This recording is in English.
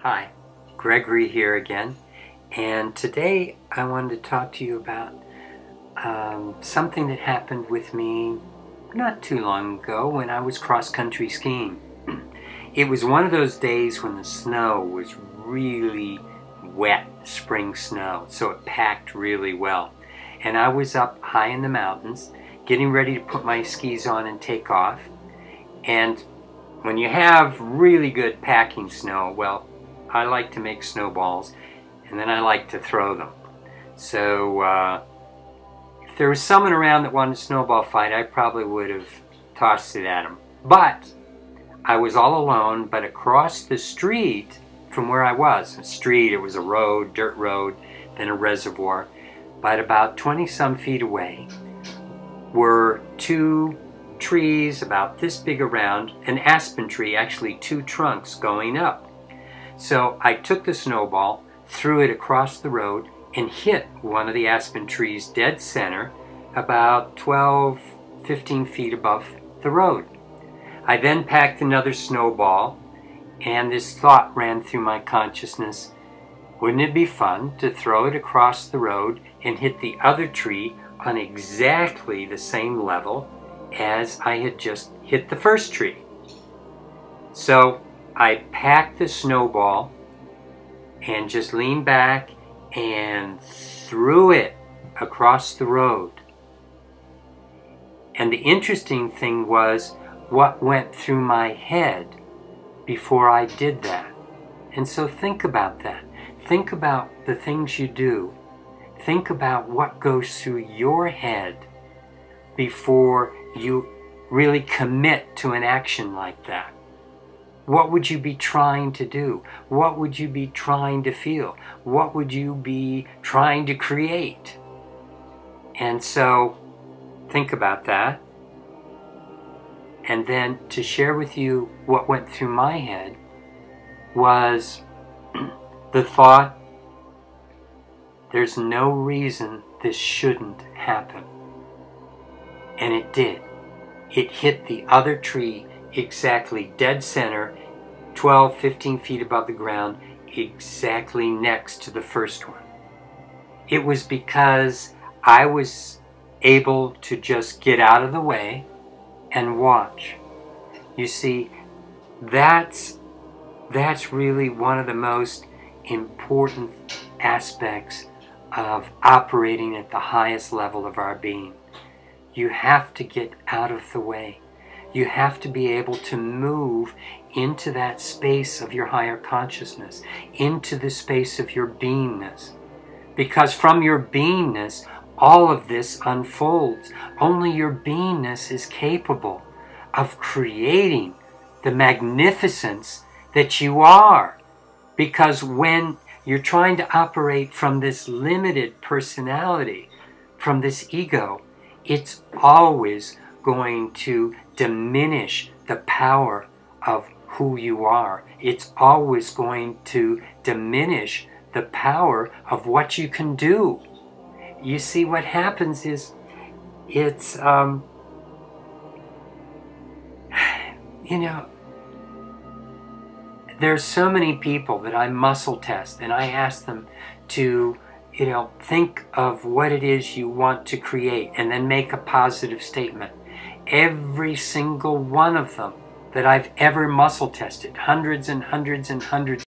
Hi, Gregory here again, and today I wanted to talk to you about something that happened with me not too long ago when I was cross-country skiing. It was one of those days when the snow was really wet, spring snow, so it packed really well. And I was up high in the mountains getting ready to put my skis on and take off. And when you have really good packing snow, well, I like to make snowballs and then I like to throw them. So if there was someone around that wanted a snowball fight, I probably would have tossed it at them. But I was all alone, but across the street from where I was, it was a road, dirt road, then a reservoir, but about 20-some feet away were two trees about this big around, an aspen tree, actually two trunks going up. So I took the snowball, threw it across the road, and hit one of the aspen trees dead center, about 12, 15 feet above the road. I then packed another snowball, and this thought ran through my consciousness: wouldn't it be fun to throw it across the road and hit the other tree on exactly the same level as I had just hit the first tree? So I packed the snowball and just leaned back and threw it across the road. And the interesting thing was what went through my head before I did that. And so think about that. Think about the things you do. Think about what goes through your head before you really commit to an action like that. What would you be trying to do? What would you be trying to feel? What would you be trying to create? And so think about that. And then to share with you what went through my head was the thought, there's no reason this shouldn't happen. And it did. It hit the other tree exactly dead center, 12, 15 feet above the ground, exactly next to the first one. It was because I was able to just get out of the way and watch. You see, that's really one of the most important aspects of operating at the highest level of our being. You have to get out of the way. You have to be able to move into that space of your higher consciousness, into the space of your beingness. Because from your beingness, all of this unfolds. Only your beingness is capable of creating the magnificence that you are. Because when you're trying to operate from this limited personality, from this ego, it's always going to diminish the power of who you are. It's always going to diminish the power of what you can do. You see, what happens is, it's, you know, there's so many people that I muscle test and I ask them to, think of what it is you want to create and then make a positive statement. Every single one of them that I've ever muscle tested, hundreds and hundreds and hundreds